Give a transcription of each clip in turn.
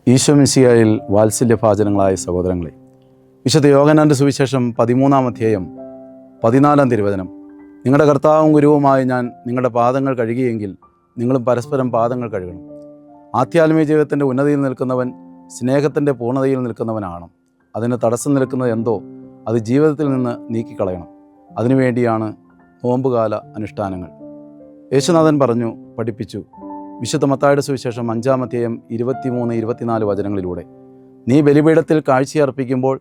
ഈശോ മിശിഹായിൽ വാത്സല്യഭാചനങ്ങളായ സഹോദരങ്ങളെ, വിശുദ്ധ യോഹന്നാൻ്റെ സുവിശേഷം 13-ാം അധ്യായം 14-ാം തിരുവചനം. നിങ്ങളുടെ കർത്താവും ഗുരുവുമായി ഞാൻ നിങ്ങളുടെ പാദങ്ങൾ കഴുകിയെങ്കിൽ നിങ്ങളും പരസ്പരം പാദങ്ങൾ കഴുകണം. ആധ്യാത്മിക ജീവിതത്തിൻ്റെ ഉന്നതിയിൽ നിൽക്കുന്നവൻ സ്നേഹത്തിൻ്റെ പൂർണ്ണതയിൽ നിൽക്കുന്നവനാണ്. അതിന് തടസ്സം നിൽക്കുന്നത് എന്തോ അത് ജീവിതത്തിൽ നിന്ന് നീക്കിക്കളയണം. അതിനുവേണ്ടിയാണ് നോമ്പുകാല അനുഷ്ഠാനങ്ങൾ. യേശുനാഥൻ പറഞ്ഞു, പഠിപ്പിച്ചു. വിശുദ്ധ മത്തായിയുടെ സുവിശേഷം 5-ാം അധ്യായം 23-24 വചനങ്ങളിലൂടെ, നീ ബലിപീഠത്തിൽ കാഴ്ചയർപ്പിക്കുമ്പോൾ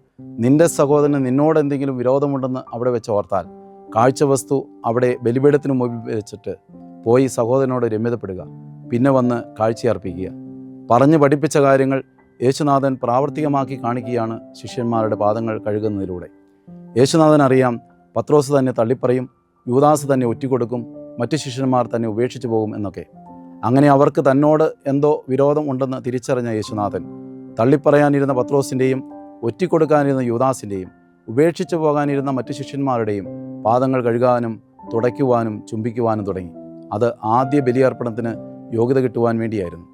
നിന്റെ സഹോദരന് നിന്നോട് എന്തെങ്കിലും വിരോധമുണ്ടെന്ന് അവിടെ വെച്ച് ഓർത്താൽ കാഴ്ചവസ്തു അവിടെ ബലിപീഠത്തിന് മുമ്പിൽ വെച്ചിട്ട് പോയി സഹോദരനോട് രമ്യതപ്പെടുക, പിന്നെ വന്ന് കാഴ്ചയർപ്പിക്കുക. പറഞ്ഞു പഠിപ്പിച്ച കാര്യങ്ങൾ യേശുനാഥൻ പ്രാവർത്തികമാക്കി കാണിക്കുകയാണ് ശിഷ്യന്മാരുടെ പാദങ്ങൾ കഴുകുന്നതിലൂടെ. യേശുനാഥൻ അറിയാം, പത്രോസ് തന്നെ തള്ളിപ്പറയും, യൂദാസ് തന്നെ ഒറ്റിക്കൊടുക്കും, മറ്റു ശിഷ്യന്മാർ തന്നെ ഉപേക്ഷിച്ചു പോകും എന്നൊക്കെ. അങ്ങനെ അവർക്ക് തന്നോട് എന്തോ വിരോധം ഉണ്ടെന്ന് തിരിച്ചറിഞ്ഞ യേശുനാഥൻ തള്ളിപ്പറയാനിരുന്ന പത്രോസിൻ്റെയും ഒറ്റിക്കൊടുക്കാനിരുന്ന യൂദാസിൻ്റെയും ഉപേക്ഷിച്ചു പോകാനിരുന്ന മറ്റു ശിഷ്യന്മാരുടെയും പാദങ്ങൾ കഴുകാനും തുടയ്ക്കുവാനും ചുംബിക്കുവാനും തുടങ്ങി. അത് ആദ്യ ബലിയർപ്പണത്തിന് യോഗ്യത കിട്ടുവാൻ വേണ്ടിയായിരുന്നു.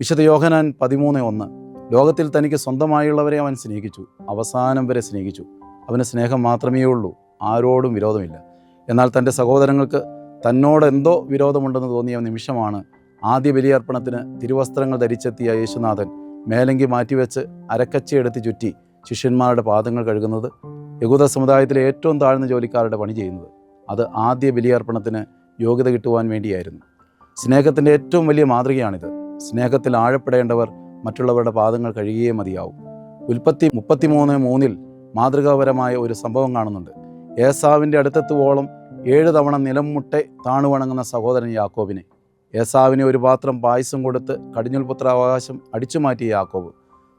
വിശുദ്ധ യോഹന്നാൻ 13:1, ലോകത്തിൽ തനിക്ക് സ്വന്തമായുള്ളവരെ അവൻ സ്നേഹിച്ചു, അവസാനം വരെ സ്നേഹിച്ചു. അവന് സ്നേഹം മാത്രമേ ഉള്ളൂ, ആരോടും വിരോധമില്ല. എന്നാൽ തൻ്റെ സഹോദരങ്ങൾക്ക് തന്നോട് എന്തോ വിരോധമുണ്ടെന്ന് തോന്നിയ നിമിഷമാണ് ആദ്യ ബലിയർപ്പണത്തിന് തിരുവസ്ത്രങ്ങൾ ധരിച്ചെത്തിയ യേശുനാഥൻ മേലങ്കി മാറ്റിവെച്ച് അരക്കച്ചയെടുത്ത് ചുറ്റി ശിഷ്യന്മാരുടെ പാദങ്ങൾ കഴുകുന്നത്, യഹൂദ സമുദായത്തിലെ ഏറ്റവും താഴ്ന്ന ജോലിക്കാരുടെ പണി ചെയ്യുന്നത്. അത് ആദ്യ ബലിയർപ്പണത്തിന് യോഗ്യത കിട്ടുവാൻ വേണ്ടിയായിരുന്നു. സ്നേഹത്തിൻ്റെ ഏറ്റവും വലിയ മാതൃകയാണിത്. സ്നേഹത്തിൽ ആഴപ്പെടേണ്ടവർ മറ്റുള്ളവരുടെ പാദങ്ങൾ കഴുകിയേ മതിയാവും. ഉൽപ്പത്തി 33:3 മാതൃകാപരമായ ഒരു സംഭവം കാണുന്നുണ്ട്. ഏസാവിൻ്റെ അടുത്തെത്തുവോളം 7 തവണ നിലം മുട്ടെ താണുവണങ്ങുന്ന സഹോദരൻ യാക്കോബിനെ. ഏസാവിനെ ഒരു പാത്രം പായസം കൊടുത്ത് കടിഞ്ഞൂൽ പുത്രാവകാശം അടിച്ചു മാറ്റിയ യാക്കോബ്.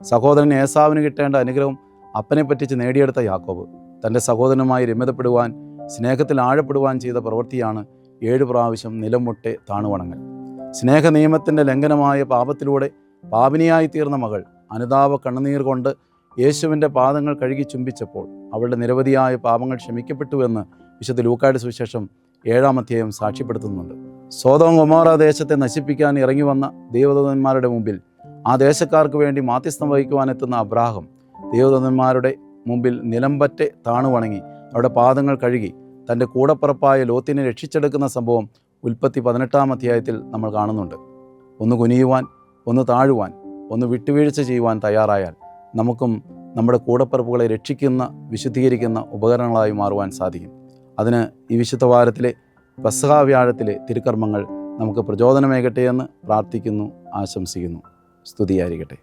സഹോദരൻ ഏസാവിന് കിട്ടേണ്ട അനുഗ്രഹം അപ്പനെ പറ്റിച്ച് നേടിയെടുത്ത യാക്കോബ് തൻ്റെ സഹോദരനുമായി രമ്യതപ്പെടുവാൻ, സ്നേഹത്തിൽ ആഴപ്പെടുവാൻ ചെയ്ത പ്രവൃത്തിയാണ് 7 പ്രാവശ്യം നിലം മുട്ടെ താണുവണങ്ങൽ. സ്നേഹ നിയമത്തിൻ്റെ ലംഘനമായ പാപത്തിലൂടെ പാപിനിയായി തീർന്ന മകൾ അനുതാപ കണ്ണുനീർ കൊണ്ട് യേശുവിൻ്റെ പാദങ്ങൾ കഴുകി ചുംബിച്ചപ്പോൾ അവളുടെ നിരവധിയായ പാപങ്ങൾ ക്ഷമിക്കപ്പെട്ടുവെന്ന് വിശുദ്ധ ലൂക്കായുടെ സുവിശേഷം 7-ാം അധ്യായം സാക്ഷ്യപ്പെടുത്തുന്നുണ്ട്. സോദോം ഗൊമോറ ദേശത്തെ നശിപ്പിക്കാൻ ഇറങ്ങി വന്ന ദൈവദൂതന്മാരുടെ മുമ്പിൽ ആ ദേശക്കാർക്ക് വേണ്ടി മാധ്യസ്ഥം വഹിക്കുവാനെത്തുന്ന അബ്രാഹാം ദൈവദൂതന്മാരുടെ മുമ്പിൽ നിലംപറ്റെ താണുവണങ്ങി അവരുടെ പാദങ്ങൾ കഴുകി തൻ്റെ കൂടപ്പുറപ്പായ ലോത്തിനെ രക്ഷിച്ചെടുക്കുന്ന സംഭവം ഉൽപ്പത്തി 18-ാം അധ്യായത്തിൽ നമ്മൾ കാണുന്നുണ്ട്. ഒന്ന് കുനിയുവാൻ, ഒന്ന് താഴുവാൻ, ഒന്ന് വിട്ടുവീഴ്ച ചെയ്യുവാൻ തയ്യാറായാൽ നമുക്കും നമ്മുടെ കൂടപ്പിറപ്പുകളെ രക്ഷിക്കുന്ന, വിശുദ്ധീകരിക്കുന്ന ഉപകരണങ്ങളായി മാറുവാൻ സാധിക്കും. അതിന് ഈ വിശുദ്ധ വാരത്തിലെ പെസഹ വ്യാഴത്തിലെ തിരുക്കർമ്മങ്ങൾ നമുക്ക് പ്രചോദനമേകട്ടെ എന്ന് പ്രാർത്ഥിക്കുന്നു, ആശംസിക്കുന്നു. സ്തുതിയായിരിക്കട്ടെ.